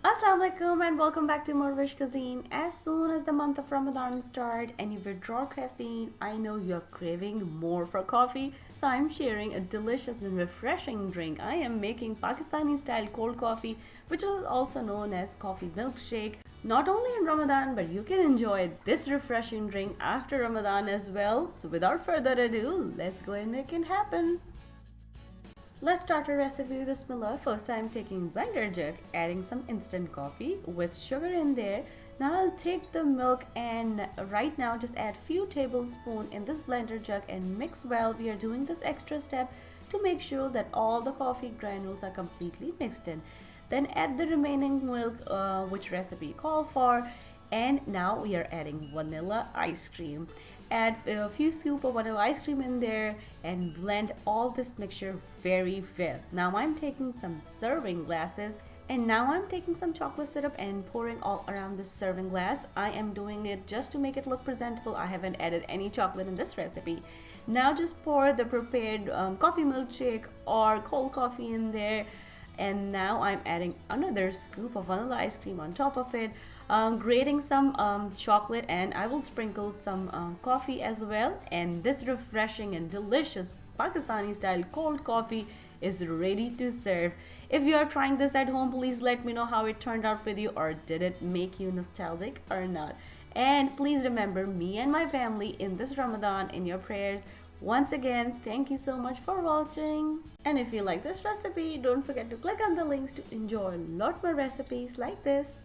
Assalamualaikum and welcome back to morEwish Cuisine. As soon as the month of Ramadan starts and you withdraw caffeine, I know you're craving more for coffee, so I'm sharing a delicious and refreshing drink. I am making Pakistani style cold coffee, which is also known as coffee milkshake. Not only in Ramadan, but you can enjoy this refreshing drink after Ramadan as well. So without further ado, let's go and make it happen. Let's start our recipe. Bismillah. First I'm taking blender jug, adding some instant coffee with sugar in there. Now I'll take the milk and right now just add few tablespoons in this blender jug and mix well. We are doing this extra step to make sure that all the coffee granules are completely mixed in. Then add the remaining milk, which recipe call for, and now we are adding vanilla ice cream. Add a few scoop of vanilla ice cream in there and blend all this mixture very well. Now I'm taking some serving glasses and now I'm taking some chocolate syrup and pouring all around this serving glass. I am doing it just to make it look presentable. I haven't added any chocolate in this recipe. Now just pour the prepared coffee milkshake or cold coffee in there, and now I'm adding another scoop of vanilla ice cream on top of it, grating some chocolate, and I will sprinkle some coffee as well, and this refreshing and delicious Pakistani style cold coffee is ready to serve. If you are trying this at home, please let me know how it turned out with you, or did it make you nostalgic or not. And please remember me and my family in this Ramadan in your prayers. Once again, thank you so much for watching. And if you like this recipe, don't forget to click on the links to enjoy a lot more recipes like this.